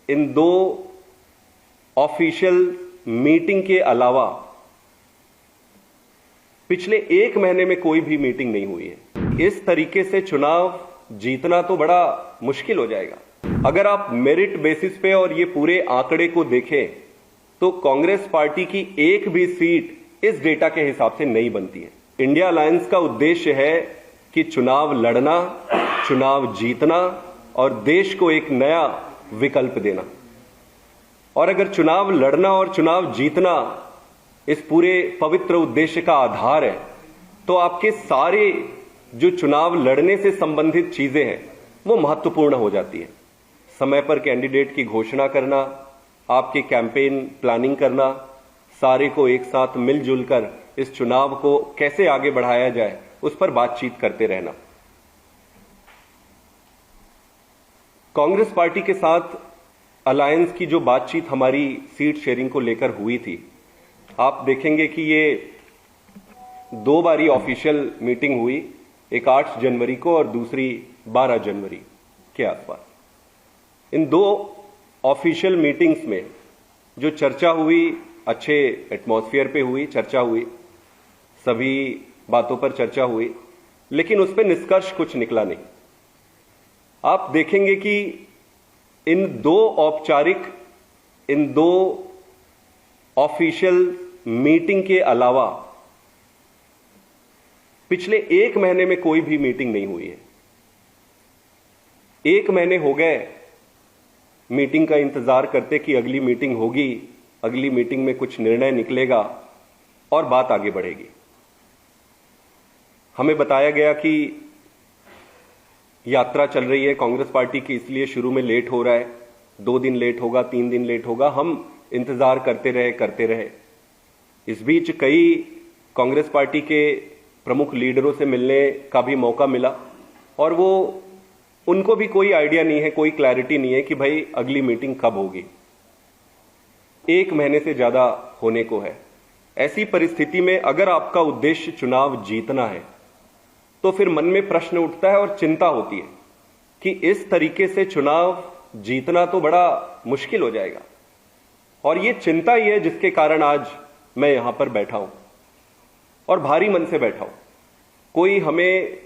इन दो official meeting के अलावा पिछले 1 महीने में कोई भी मीटिंग नहीं हुई है। इस तरीके से चुनाव जीतना तो बड़ा मुश्किल हो जाएगा। अगर आप मेरिट बेसिस पे और ये पूरे आंकड़े को देखें तो कांग्रेस पार्टी की एक भी सीट इस डेटा के हिसाब से नहीं बनती है। इंडिया अलायंस का उद्देश्य है कि चुनाव लड़ना, चुनाव जीतना और देश को एक नया विकल्प देना। और अगर चुनाव लड़ना और चुनाव जीतना इस पूरे पवित्र उद्देश्य का आधार है तो आपके सारे जो चुनाव लड़ने से संबंधित चीजें हैं वो महत्वपूर्ण हो जाती है। समय पर कैंडिडेट की घोषणा करना, आपकी कैंपेन प्लानिंग करना, सारे को एक साथ मिलजुल कर इस चुनाव को कैसे आगे बढ़ाया जाए उस पर बातचीत करते रहना। कांग्रेस पार्टी के साथ अलायंस की जो बातचीत हमारी सीट शेयरिंग को लेकर हुई थी, आप देखेंगे कि ये 2 बारी ऑफिशियल मीटिंग हुई, एक 8 जनवरी को और दूसरी 12 जनवरी के आसपास। इन 2 ऑफिशियल मीटिंग्स में जो चर्चा हुई, अच्छे एटमॉस्फेयर पे हुई, चर्चा हुई, सभी बातों पर चर्चा हुई, लेकिन उस पर निष्कर्ष कुछ निकला नहीं। आप देखेंगे कि इन 2 ऑफिशियल मीटिंग के अलावा पिछले 1 महीने में कोई भी मीटिंग नहीं हुई है। 1 महीने हो गए मीटिंग का इंतजार करते कि अगली मीटिंग होगी, अगली मीटिंग में कुछ निर्णय निकलेगा और बात आगे बढ़ेगी। हमें बताया गया कि यात्रा चल रही है कांग्रेस पार्टी की, इसलिए शुरू में लेट हो रहा है, 2 दिन लेट होगा, 3 दिन लेट होगा। हम इंतजार करते रहे। इस बीच कई कांग्रेस पार्टी के प्रमुख लीडरों से मिलने का भी मौका मिला और उनको भी कोई आइडिया नहीं है, कोई क्लैरिटी नहीं है कि भाई अगली मीटिंग कब होगी। 1 महीने से ज्यादा होने को है। ऐसी परिस्थिति में अगर आपका उद्देश्य चुनाव जीतना है तो फिर मन में प्रश्न उठता है और चिंता होती है कि इस तरीके से चुनाव जीतना तो बड़ा मुश्किल हो जाएगा। और ये चिंता ही है जिसके कारण आज मैं यहां पर बैठा हूं और भारी मन से बैठा हूं। कोई हमें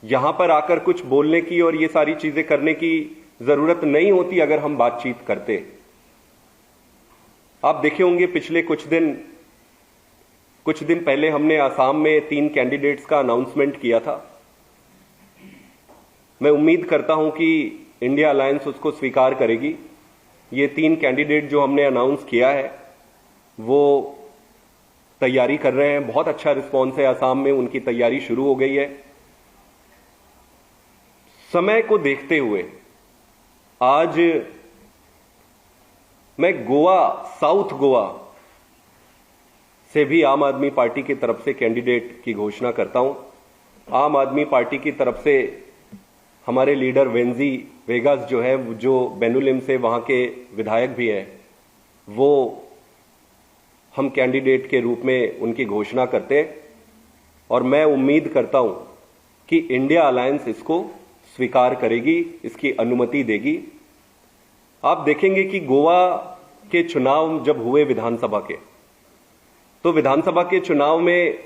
यहां पर आकर कुछ बोलने की और ये सारी चीजें करने की जरूरत नहीं होती अगर हम बातचीत करते। आप देखे होंगे पिछले कुछ दिन पहले हमने आसाम में 3 कैंडिडेट्स का अनाउंसमेंट किया था। मैं उम्मीद करता हूं कि इंडिया अलायंस उसको स्वीकार करेगी। ये 3 कैंडिडेट जो हमने अनाउंस किया है वो तैयारी कर रहे हैं। बहुत अच्छा रिस्पॉन्स है आसाम में, उनकी तैयारी शुरू हो गई है। समय को देखते हुए आज मैं साउथ गोवा से भी आम आदमी पार्टी की तरफ से कैंडिडेट की घोषणा करता हूं। आम आदमी पार्टी की तरफ से हमारे लीडर वेंजी वेगास जो है, जो बेनुलिम से वहां के विधायक भी है, वो हम कैंडिडेट के रूप में उनकी घोषणा करते हैं और मैं उम्मीद करता हूं कि इंडिया अलायंस इसको स्वीकार करेगी, इसकी अनुमति देगी। आप देखेंगे कि गोवा के चुनाव जब हुए विधानसभा के, तो विधानसभा के चुनाव में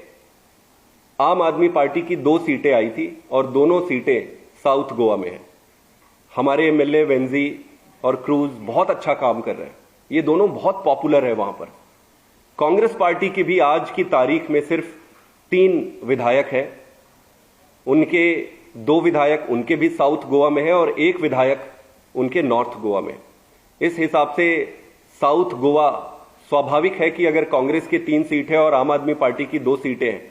आम आदमी पार्टी की 2 सीटें आई थी और दोनों सीटें साउथ गोवा में है। हमारे एमएलए वेंजी और क्रूज बहुत अच्छा काम कर रहे हैं, ये दोनों बहुत पॉपुलर है वहां पर। कांग्रेस पार्टी की भी आज की तारीख में सिर्फ 3 विधायक हैं, उनके 2 विधायक उनके भी साउथ गोवा में है और 1 विधायक उनके नॉर्थ गोवा में। इस हिसाब से साउथ गोवा स्वाभाविक है कि अगर कांग्रेस की 3 सीट है और आम आदमी पार्टी की 2 सीटें हैं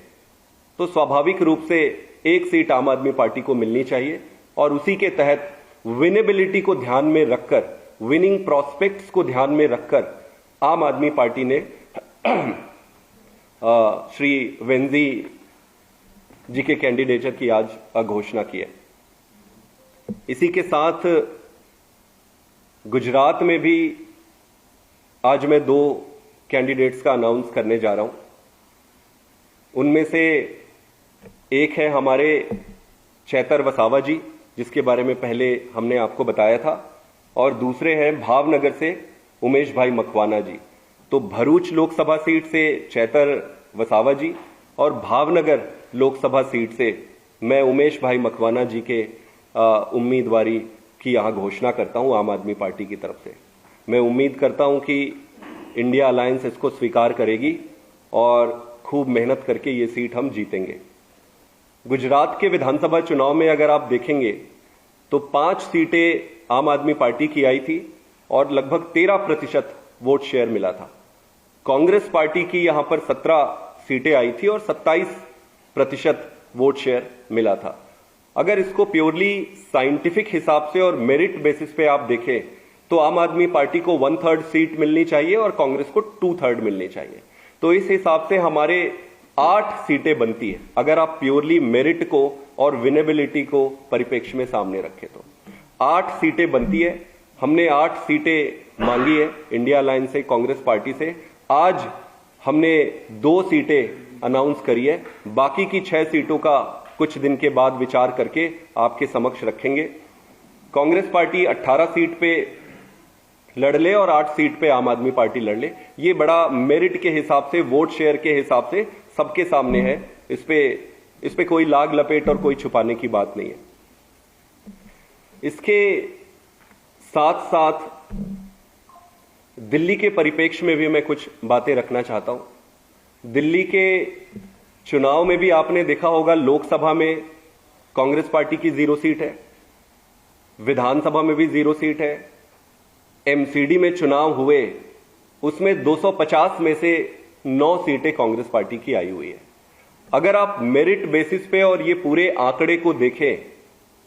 तो स्वाभाविक रूप से 1 सीट आम आदमी पार्टी को मिलनी चाहिए। और उसी के तहत विनेबिलिटी को ध्यान में रखकर, विनिंग प्रोस्पेक्ट्स को ध्यान में रखकर आम आदमी पार्टी ने श्री वेंजी जी के कैंडिडेचर की आज घोषणा की है। इसी के साथ गुजरात में भी आज मैं 2 कैंडिडेट्स का अनाउंस करने जा रहा हूं। उनमें से एक है हमारे चैतर वसावा जी, जिसके बारे में पहले हमने आपको बताया था, और दूसरे हैं भावनगर से उमेश भाई मकवाना जी। तो भरूच लोकसभा सीट से चैतर वसावा जी और भावनगर लोकसभा सीट से मैं उमेश भाई मकवाना जी के उम्मीदवारी की यहां घोषणा करता हूं आम आदमी पार्टी की तरफ से। मैं उम्मीद करता हूं कि इंडिया अलायंस इसको स्वीकार करेगी और खूब मेहनत करके ये सीट हम जीतेंगे। गुजरात के विधानसभा चुनाव में अगर आप देखेंगे तो 5 सीटें आम आदमी पार्टी की आई थी और लगभग 13% वोट शेयर मिला था। कांग्रेस पार्टी की यहां पर 17 सीटें आई थी और 27% वोट शेयर मिला था। अगर इसको प्योरली साइंटिफिक हिसाब से और मेरिट बेसिस पे आप देखें तो आम आदमी पार्टी को 1/3 सीट मिलनी चाहिए और कांग्रेस को 2/3 मिलनी चाहिए। तो इस हिसाब से हमारे 8 सीटें बनती है अगर आप प्योरली मेरिट को और विनेबिलिटी को परिप्रेक्ष्य में सामने रखें तो 8 सीटें बनती है। हमने 8 सीटें मांगी है इंडिया अलायंस से, कांग्रेस पार्टी से। आज हमने 2 सीटें अनाउंस करी है, बाकी की 6 सीटों का कुछ दिन के बाद विचार करके आपके समक्ष रखेंगे। कांग्रेस पार्टी 18 सीट पे लड़ ले और 8 सीट पे आम आदमी पार्टी लड़ ले, ये बड़ा मेरिट के हिसाब से, वोट शेयर के हिसाब से सबके सामने है। इस पे कोई लाग लपेट और कोई छुपाने की बात नहीं है। इसके साथ साथ दिल्ली के परिप्रेक्ष्य में भी मैं कुछ बातें रखना चाहता हूं। दिल्ली के चुनाव में भी आपने देखा होगा, लोकसभा में कांग्रेस पार्टी की 0 सीट है, विधानसभा में भी 0 सीट है, एमसीडी में चुनाव हुए उसमें 250 में से 9 सीटें कांग्रेस पार्टी की आई हुई है। अगर आप मेरिट बेसिस पे और ये पूरे आंकड़े को देखें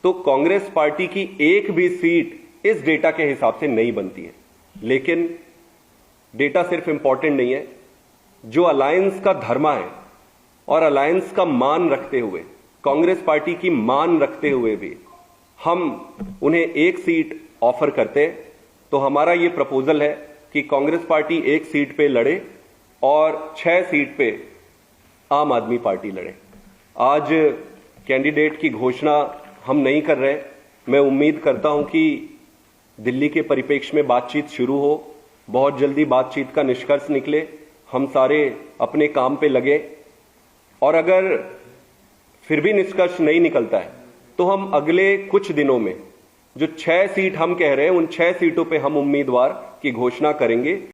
तो कांग्रेस पार्टी की एक भी सीट इस डेटा के हिसाब से नहीं बनती है। लेकिन डेटा सिर्फ इंपॉर्टेंट नहीं है, जो अलायंस का धर्मा है और अलायंस का मान रखते हुए, कांग्रेस पार्टी की मान रखते हुए भी हम उन्हें एक सीट ऑफर करते हैं। तो हमारा ये प्रपोजल है कि कांग्रेस पार्टी एक सीट पे लड़े और 6 सीट पे आम आदमी पार्टी लड़े। आज कैंडिडेट की घोषणा हम नहीं कर रहे। मैं उम्मीद करता हूं कि दिल्ली के परिप्रेक्ष्य में बातचीत शुरू हो, बहुत जल्दी बातचीत का निष्कर्ष निकले, हम सारे अपने काम पे लगे, और अगर फिर भी निष्कर्ष नहीं निकलता है तो हम अगले कुछ दिनों में जो 6 सीट हम कह रहे हैं उन 6 सीटों पे हम उम्मीदवार की घोषणा करेंगे।